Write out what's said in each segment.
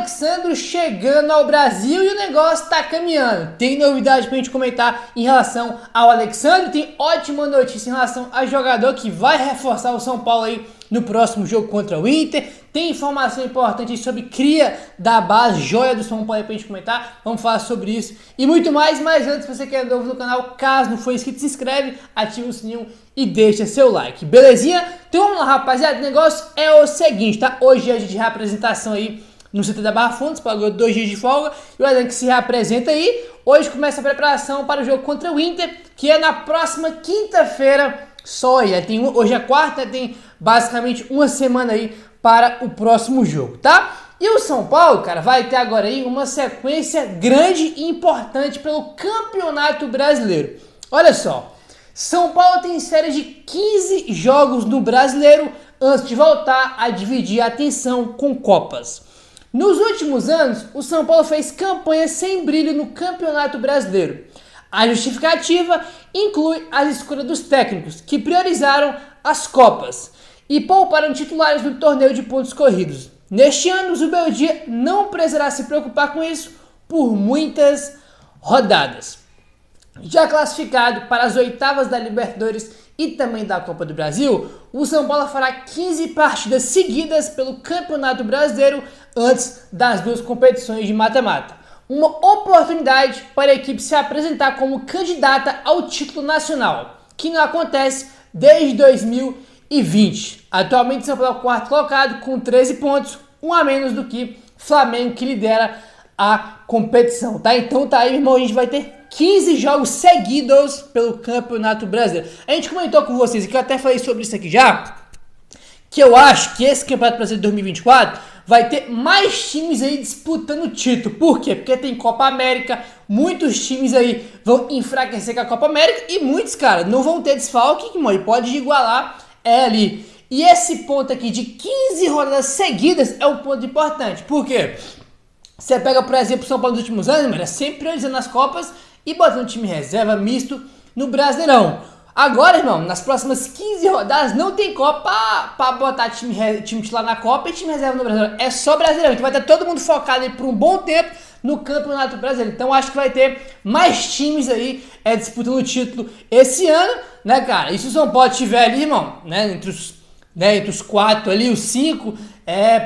Alexandro chegando ao Brasil e o negócio tá caminhando. Tem novidade pra gente comentar em relação ao Alexandro, tem ótima notícia em relação ao jogador que vai reforçar o São Paulo aí no próximo jogo contra o Inter. Tem informação importante sobre cria da base, joia do São Paulo aí pra gente comentar. Vamos falar sobre isso e muito mais. Mas antes, se você quer novo no canal, caso não for inscrito, se inscreve, ativa o sininho e deixa seu like, belezinha? Então vamos lá, rapaziada. O negócio é o seguinte, tá? Hoje é dia de reapresentação aí no CT da Barra Fundos, pagou 2 dias de folga e o Elenco se reapresenta aí. Hoje começa a preparação para o jogo contra o Inter, que é na próxima quinta-feira só aí. Hoje é quarta, tem basicamente uma semana aí para o próximo jogo, tá? E o São Paulo, cara, vai ter agora aí uma sequência grande e importante pelo Campeonato Brasileiro. Olha só, São Paulo tem série de 15 jogos no Brasileiro antes de voltar a dividir a atenção com Copas. Nos últimos anos, o São Paulo fez campanha sem brilho no Campeonato Brasileiro. A justificativa inclui as escolhas dos técnicos, que priorizaram as Copas e pouparam titulares no torneio de pontos corridos. Neste ano, o Zubeldia não precisará se preocupar com isso por muitas rodadas. Já classificado para as oitavas da Libertadores e também da Copa do Brasil, o São Paulo fará 15 partidas seguidas pelo Campeonato Brasileiro antes das duas competições de mata-mata. Uma oportunidade para a equipe se apresentar como candidata ao título nacional, que não acontece desde 2020. Atualmente, o São Paulo é o quarto colocado com 13 pontos, um a menos do que Flamengo, que lidera a competição, tá? Então tá aí, meu irmão, a gente vai ter 15 jogos seguidos pelo Campeonato Brasileiro. A gente comentou com vocês, e que eu até falei sobre isso aqui já, que eu acho que esse Campeonato Brasileiro de 2024 vai ter mais times aí disputando o título. Por quê? Porque tem Copa América, muitos times aí vão enfraquecer com a Copa América e muitos, cara, não vão ter desfalque, que mano, pode igualar ali. E esse ponto aqui de 15 rodadas seguidas é um ponto importante. Por quê? Você pega, por exemplo, o São Paulo nos últimos anos, mano, sempre priorizando as Copas e botando time reserva misto no Brasileirão. Agora, irmão, nas próximas 15 rodadas não tem Copa pra botar time titular na Copa e time reserva no Brasileirão. É só Brasileirão. Então vai ter todo mundo focado aí por um bom tempo no Campeonato Brasileiro. Então acho que vai ter mais times aí disputando o título esse ano, né, cara? E se o São Paulo tiver ali, irmão, né, entre os 4 ali, os 5,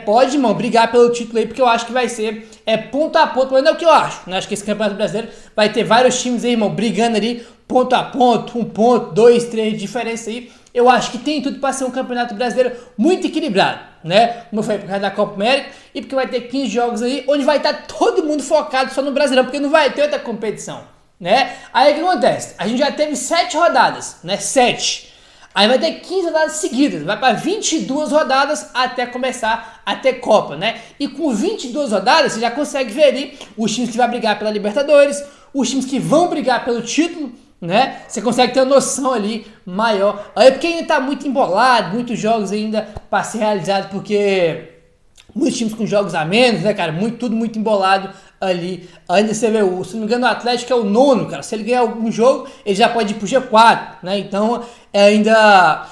pode, irmão, brigar pelo título aí, porque eu acho que vai ser ponto a ponto, mas não é o que eu acho, né? Acho que esse Campeonato Brasileiro vai ter vários times aí, irmão, brigando ali, ponto a ponto, 1 ponto, 2, 3 de diferença aí. Eu acho que tem tudo para ser um Campeonato Brasileiro muito equilibrado, né? Como eu falei, por causa da Copa América e porque vai ter 15 jogos aí, onde vai estar todo mundo focado só no Brasileirão, porque não vai ter outra competição, né? Aí o que acontece? A gente já teve 7 rodadas, né? 7. Aí vai ter 15 rodadas seguidas, vai para 22 rodadas até começar a ter Copa, né? E com 22 rodadas você já consegue ver ali os times que vão brigar pela Libertadores, os times que vão brigar pelo título, né? Você consegue ter uma noção ali maior. Aí porque ainda tá muito embolado, muitos jogos ainda para ser realizados, porque muitos times com jogos a menos, né, cara? Tudo muito embolado ali. Ainda você vê, se não me engano, o Atlético é o 9º, cara. Se ele ganhar algum jogo, ele já pode ir pro G4, né? Então é ainda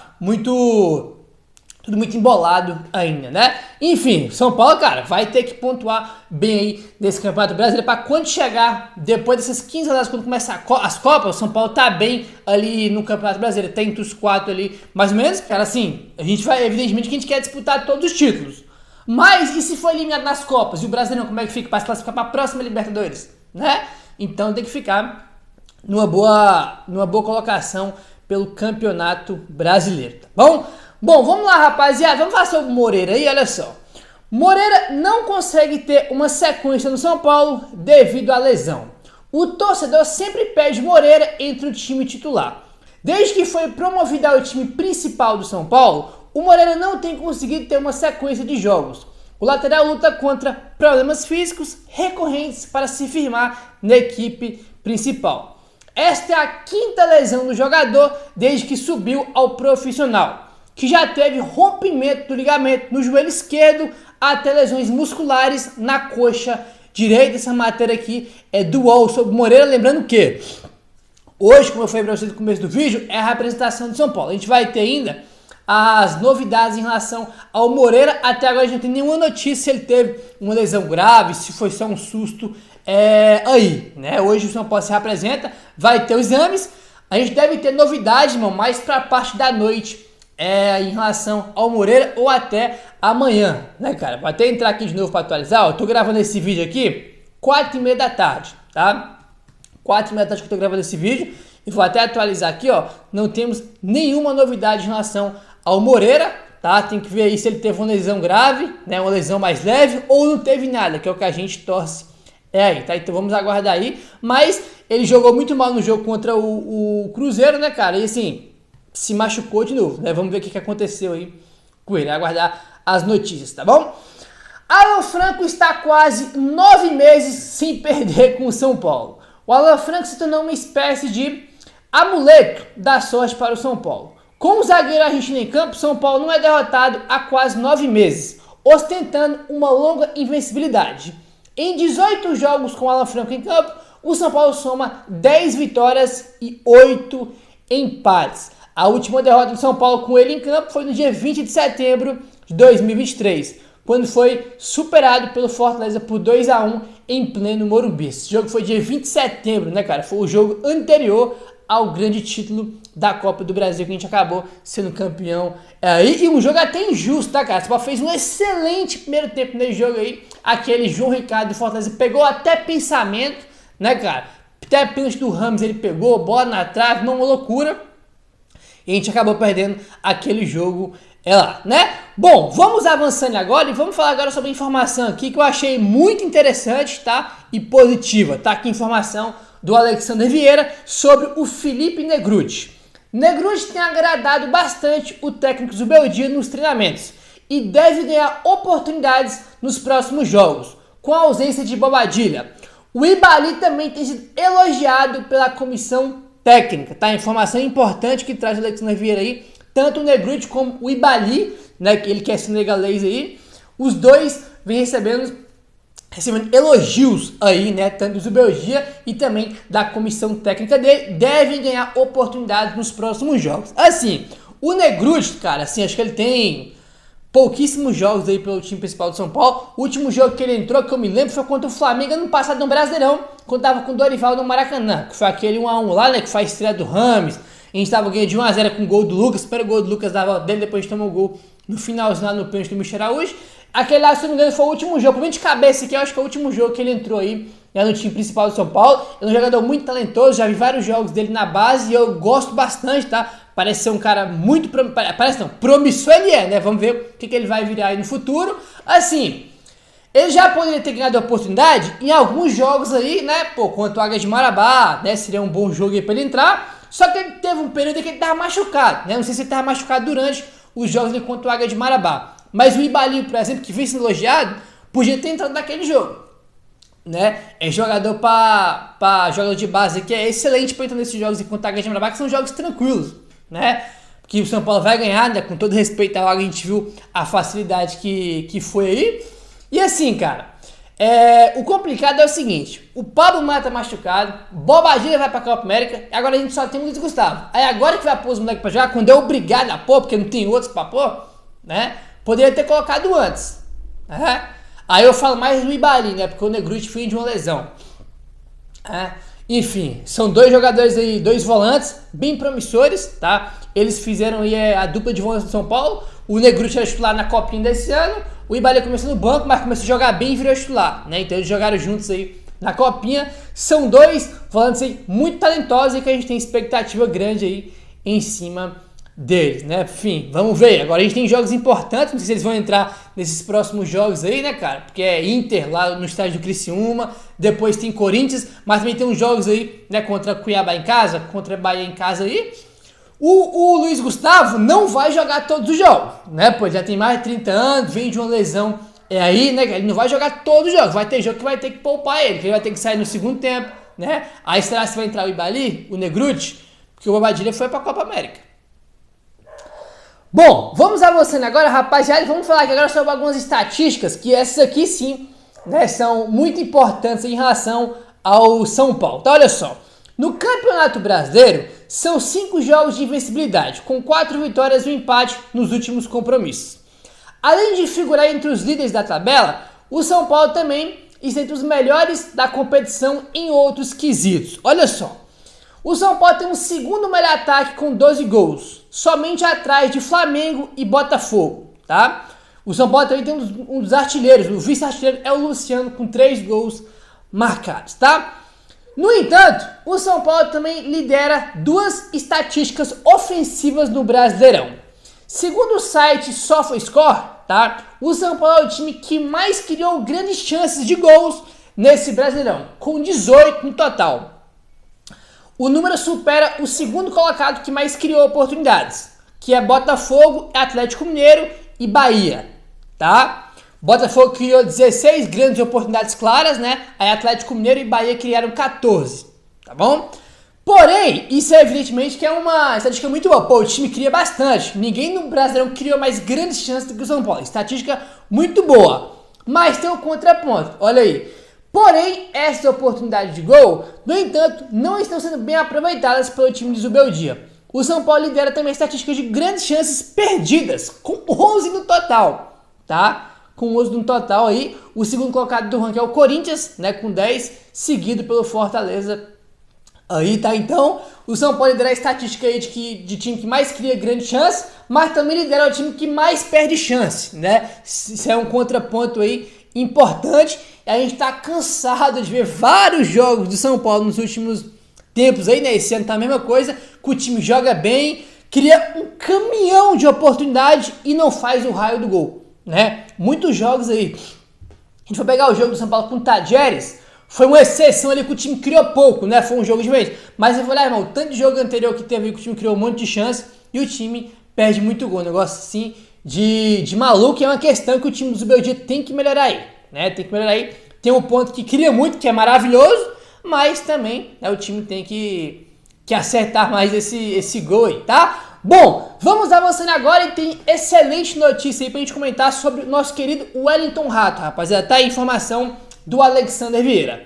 tudo muito embolado ainda, né? Enfim, São Paulo, cara, vai ter que pontuar bem aí nesse Campeonato Brasileiro para quando chegar, depois dessas 15 rodadas, quando começar as Copas, o São Paulo tá bem ali no Campeonato Brasileiro, tem entre os 4 ali, mais ou menos. Cara, assim, a gente vai, evidentemente, que a gente quer disputar todos os títulos. Mas e se for eliminado nas Copas? E o Brasileirão, como é que fica para se classificar para a próxima Libertadores, né? Então tem que ficar numa boa colocação pelo Campeonato Brasileiro, tá bom? Bom, vamos lá, rapaziada, vamos falar sobre o Moreira aí, olha só. Moreira não consegue ter uma sequência no São Paulo devido à lesão. O torcedor sempre pede Moreira entre o time titular. Desde que foi promovido ao time principal do São Paulo, o Moreira não tem conseguido ter uma sequência de jogos. O lateral luta contra problemas físicos recorrentes para se firmar na equipe principal. Esta é a 5ª lesão do jogador desde que subiu ao profissional, que já teve rompimento do ligamento no joelho esquerdo até lesões musculares na coxa direita. Essa matéria aqui é do UOL sobre Moreira, lembrando que hoje, como eu falei para vocês no começo do vídeo, é a representação de São Paulo. A gente vai ter ainda as novidades em relação ao Moreira. Até agora a gente não tem nenhuma notícia se ele teve uma lesão grave, se foi só um susto aí, né? Hoje o São Paulo se representa, vai ter os exames. A gente deve ter novidades, irmão, mais pra parte da noite em relação ao Moreira ou até amanhã, né, cara? Vou até entrar aqui de novo para atualizar. Ó, eu tô gravando esse vídeo aqui 4h30 da tarde, tá? 4h30 da tarde que eu tô gravando esse vídeo. E vou até atualizar aqui, ó. Não temos nenhuma novidade em relação ao Moreira, tá? Tem que ver aí se ele teve uma lesão grave, né? Uma lesão mais leve ou não teve nada, que é o que a gente torce aí, tá? Então vamos aguardar aí. Mas ele jogou muito mal no jogo contra o Cruzeiro, né, cara? E assim, se machucou de novo, né? Vamos ver o que aconteceu aí com ele. Aguardar as notícias, tá bom? Alan Franco está quase 9 meses sem perder com o São Paulo. O Alan Franco se tornou uma espécie de amuleto da sorte para o São Paulo. Com o zagueiro argentino em campo, São Paulo não é derrotado há quase 9 meses, ostentando uma longa invencibilidade. Em 18 jogos com o Alan Franco em campo, o São Paulo soma 10 vitórias e 8 empates. A última derrota do São Paulo com ele em campo foi no dia 20 de setembro de 2023, quando foi superado pelo Fortaleza por 2-1 em pleno Morumbi. Esse jogo foi dia 20 de setembro, né, cara? Foi o jogo anterior ao grande título da Copa do Brasil, que a gente acabou sendo campeão aí. E um jogo até injusto, tá, cara? O São Paulo fez um excelente primeiro tempo nesse jogo aí. Aquele João Ricardo do Fortaleza pegou até pensamento, né, cara? Até pênalti do Ramos ele pegou, bola na trave, uma loucura. E a gente acabou perdendo aquele jogo lá, né? Bom, vamos avançando agora e vamos falar agora sobre a informação aqui que eu achei muito interessante, tá? E positiva, tá? Aqui a informação do Alexandre Vieira sobre o Felipe Negrutti. Negrutti tem agradado bastante o técnico Zubeldia nos treinamentos e deve ganhar oportunidades nos próximos jogos, com a ausência de Bobadilla. O Ibali também tem sido elogiado pela comissão técnica, tá? Informação importante que traz o Alexandre Vieira aí, tanto o Negrutti como o Ibali, né, que ele quer senegalês aí, os dois vêm recebendo elogios aí, né, tanto do Zubeldia e também da comissão técnica dele, devem ganhar oportunidades nos próximos jogos. Assim, o Negrutti, cara, assim, acho que ele tem pouquíssimos jogos aí pelo time principal do São Paulo. O último jogo que ele entrou, que eu me lembro, foi contra o Flamengo ano passado no Brasileirão, quando tava com o Dorival no Maracanã, que foi aquele 1-1 lá, né, que foi a estreia do Rames. A gente tava ganhando de 1-0 com o gol do Lucas, primeiro gol do Lucas dava dele, depois tomou o gol no finalzinho lá no pênalti do Michel Araújo. Aquele lá, se não me engano, foi o último jogo, pelo menos de cabeça aqui, eu acho que é o último jogo que ele entrou aí, né, no time principal do São Paulo. É um jogador muito talentoso, já vi vários jogos dele na base e eu gosto bastante, tá? Parece ser um cara muito promissor ele é, né? Vamos ver o que ele vai virar aí no futuro. Assim, ele já poderia ter ganhado a oportunidade em alguns jogos aí, né? Pô, contra o Águia de Marabá, né? Seria um bom jogo aí pra ele entrar. Só que ele teve um período que ele tava machucado, né? Não sei se ele tava machucado durante os jogos ali contra o Águia de Marabá. Mas o Ibalinho, por exemplo, que vem sendo elogiado, podia ter entrado naquele jogo, né? É jogador para jogador de base que é excelente para entrar nesses jogos contra o Águia de Marabá, que são jogos tranquilos, né? Que o São Paulo vai ganhar, né? Com todo respeito ao Águia, a gente viu a facilidade que foi aí. E assim, cara, o complicado é o seguinte: o Pablo Mata machucado, Bobadilla vai pra Copa América, e agora a gente só tem o Luiz Gustavo. Aí agora que vai pôr os moleques pra jogar, quando é obrigado a pôr, porque não tem outros pra pôr, né? Poderia ter colocado antes, né? Aí eu falo mais do Ibali, né? Porque o Negrutti foi de uma lesão. Enfim, são dois jogadores aí, dois volantes bem promissores, tá? Eles fizeram aí a dupla de volantes do São Paulo. O Negrutti era titular na Copinha desse ano. O Ibali começou no banco, mas começou a jogar bem e virou titular, né? Então eles jogaram juntos aí na Copinha. São dois volantes aí muito talentosos e que a gente tem expectativa grande aí em cima deles, né? Enfim, vamos ver. Agora a gente tem jogos importantes, não sei se eles vão entrar nesses próximos jogos aí, né, cara? Porque é Inter lá no estádio do Criciúma, depois tem Corinthians, mas também tem uns jogos aí, né, contra Cuiabá em casa, contra Bahia em casa aí. O Luiz Gustavo não vai jogar todos os jogos, né? Pô, já tem mais de 30 anos, vem de uma lesão aí, né? Ele não vai jogar todos os jogos, vai ter jogo que vai ter que poupar ele, que ele vai ter que sair no segundo tempo, né? Aí será que vai entrar o Ibali, o Negrutti? Porque o Bobadilla foi pra Copa América. Bom, vamos avançando agora, rapaziada, e vamos falar aqui agora sobre algumas estatísticas, que essas aqui sim, né, são muito importantes em relação ao São Paulo. Então, olha só, No Campeonato Brasileiro, são 5 jogos de invencibilidade, com 4 vitórias e um empate nos últimos compromissos. Além de figurar entre os líderes da tabela, o São Paulo também está entre os melhores da competição em outros quesitos. Olha só, o São Paulo tem o segundo melhor ataque com 12 gols, somente atrás de Flamengo e Botafogo, tá? O São Paulo também tem um dos artilheiros, o vice-artilheiro é o Luciano com 3 gols marcados, tá? No entanto, o São Paulo também lidera 2 estatísticas ofensivas no Brasileirão. Segundo o site SofaScore, tá? O São Paulo é o time que mais criou grandes chances de gols nesse Brasileirão, com 18 no total. O número supera o segundo colocado que mais criou oportunidades, que é Botafogo, Atlético Mineiro e Bahia, tá? Botafogo criou 16 grandes oportunidades claras, né? Aí Atlético Mineiro e Bahia criaram 14, tá bom? Porém, isso é evidentemente que é uma estatística muito boa. Pô, o time cria bastante. Ninguém no Brasileirão criou mais grandes chances do que o São Paulo. Estatística muito boa. Mas tem um contraponto, olha aí. Porém, essas oportunidades de gol, no entanto, não estão sendo bem aproveitadas pelo time de Zubeldia. O São Paulo lidera também a estatística de grandes chances perdidas, com 11 no total, tá? Com 11 no total aí. O segundo colocado do ranking é o Corinthians, né, com 10, seguido pelo Fortaleza. Aí tá, então, o São Paulo lidera a estatística aí de time que mais cria grande chance, mas também lidera o time que mais perde chance, né? Isso é um contraponto aí importante. E a gente tá cansado de ver vários jogos do São Paulo nos últimos tempos aí, né? Esse ano tá a mesma coisa, que o time joga bem, cria um caminhão de oportunidade e não faz o raio do gol, né? Muitos jogos aí. A gente foi pegar o jogo do São Paulo com o Tadjeres, foi uma exceção ali que o time criou pouco, né? Foi um jogo de vez. Mas eu vou olhar, irmão, o tanto de jogo anterior que teve que o time criou um monte de chance e o time perde muito gol. Um negócio assim de maluco. E é uma questão que o time do Zubeldia tem que melhorar aí, né? Tem que melhorar aí. Tem um ponto que cria muito, que é maravilhoso, mas também, né, o time tem que acertar mais esse gol aí, tá? Bom, vamos avançando agora e tem excelente notícia aí pra gente comentar sobre o nosso querido Wellington Rato, rapaziada. Tá aí a informação do Alexander Vieira.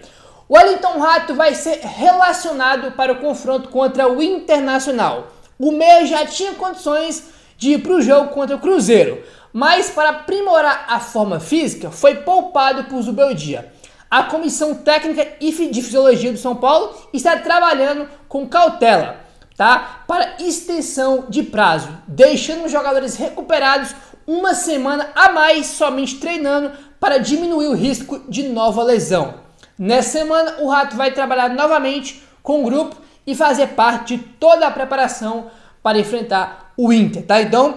O Wellington Rato vai ser relacionado para o confronto contra o Internacional. O meia já tinha condições de ir para o jogo contra o Cruzeiro, mas para aprimorar a forma física foi poupado por Zubeldia. A comissão técnica e de fisiologia do São Paulo está trabalhando com cautela, tá? Para extensão de prazo, deixando os jogadores recuperados uma semana a mais somente treinando para diminuir o risco de nova lesão. Nessa semana, o Rato vai trabalhar novamente com o grupo e fazer parte de toda a preparação para enfrentar o Inter, tá? Então,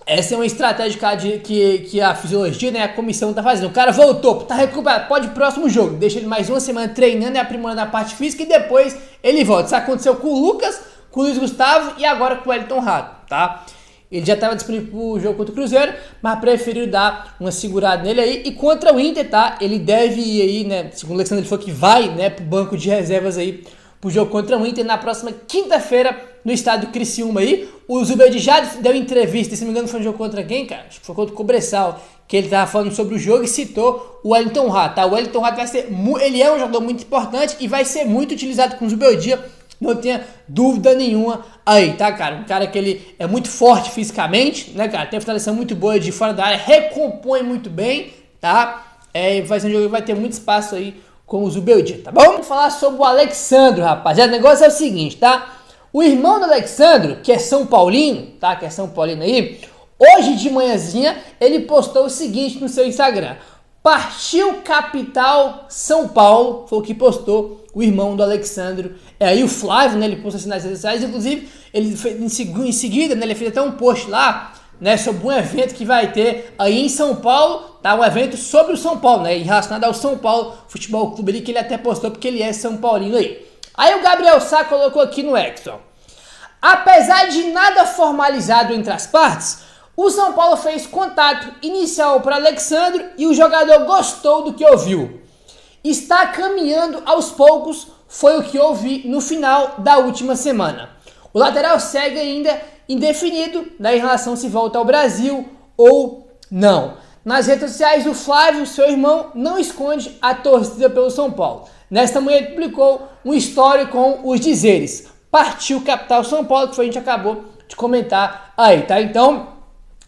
essa é uma estratégia que a fisiologia, né, a comissão está fazendo. O cara voltou, tá recuperado, pode ir pro próximo jogo. Deixa ele mais uma semana treinando e aprimorando a parte física e depois ele volta. Isso aconteceu com o Lucas, com o Luiz Gustavo e agora com o Wellington Rato, tá? Ele já estava disponível para o jogo contra o Cruzeiro, mas preferiu dar uma segurada nele aí. E contra o Inter, tá? Ele deve ir aí, né? Segundo o Alexandre, ele falou que vai, né, pro banco de reservas aí pro jogo contra o Inter na próxima quinta-feira no estádio Criciúma aí. O Zubeldia já deu entrevista, se não me engano foi um jogo contra quem, cara? Acho que foi contra o Cobressal, que ele tava falando sobre o jogo e citou o Wellington Rato, tá? O Wellington Rato vai ser, ele é um jogador muito importante e vai ser muito utilizado com o Zubeldia, não tenha dúvida nenhuma aí, tá, cara? Um cara que ele é muito forte fisicamente, né, cara? Tem uma finalização muito boa de fora da área, recompõe muito bem, tá? Vai ser um jogo que vai ter muito espaço aí com o Zubeldia, tá bom? Vamos falar sobre o Alexandro, rapaziada. O negócio é o seguinte, tá? O irmão do Alexandro, que é São Paulino, tá? Que é São Paulino aí, hoje de manhãzinha, ele postou o seguinte no seu Instagram. Partiu capital São Paulo, foi o que postou o irmão do Alexandro. Aí o Flávio, né, ele postou assim nas redes sociais, inclusive, ele fez, em seguida, né, ele fez até um post lá, né, sobre um evento que vai ter aí em São Paulo, tá, um evento sobre o São Paulo, né, relacionado ao São Paulo Futebol Clube ali, que ele até postou porque ele é São Paulino aí. Aí o Gabriel Sá colocou aqui no X, ó. Apesar de nada formalizado entre as partes, o São Paulo fez contato inicial para Alexandre e o jogador gostou do que ouviu. Está caminhando aos poucos, foi o que ouvi no final da última semana. O lateral segue ainda indefinido, né, em relação se volta ao Brasil ou não. nas redes sociais, o Flávio, seu irmão, não esconde a torcida pelo São Paulo. Nesta manhã ele publicou um story com os dizeres: partiu capital São Paulo, que foi a gente acabou de comentar aí, tá? Então,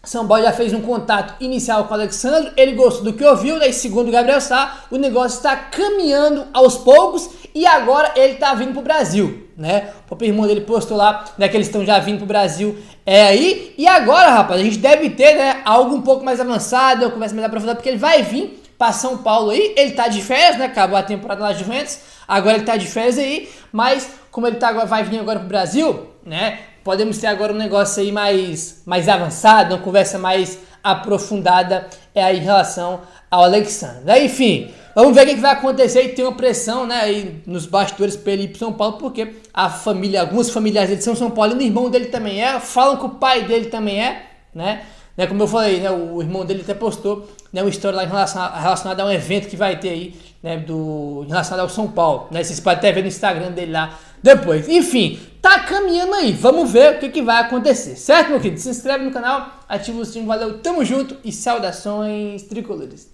São Paulo já fez um contato inicial com o Alexandre, ele gostou do que ouviu, daí segundo o Gabriel Sá, o negócio está caminhando aos poucos e agora ele está vindo pro Brasil, né? O próprio irmão dele postou lá, né, que eles estão já vindo pro Brasil aí, e agora, rapaz, a gente deve ter, né, algo um pouco mais avançado, conversa mais aprofundada, porque ele vai vir para São Paulo aí, ele tá de férias, né, acabou a temporada lá de Juventus, agora ele tá de férias aí, mas como ele tá agora, vai vir agora pro Brasil, né, podemos ter agora um negócio aí mais avançado, uma conversa mais aprofundada aí em relação ao Alexandre. Enfim, vamos ver o que vai acontecer e tem uma pressão, né, aí nos bastidores para ele ir para São Paulo, porque a família, alguns familiares dele são São Paulo, e o irmão dele também é, falam que o pai dele também é, né, como eu falei, né, o irmão dele até postou, né, uma história lá relacionada a um evento que vai ter aí, né, relacionado ao São Paulo, né, vocês podem até ver no Instagram dele lá depois. Enfim, tá caminhando aí, vamos ver o que vai acontecer, certo, meu querido? Se inscreve no canal, ativa o sininho, valeu, tamo junto e saudações tricolores.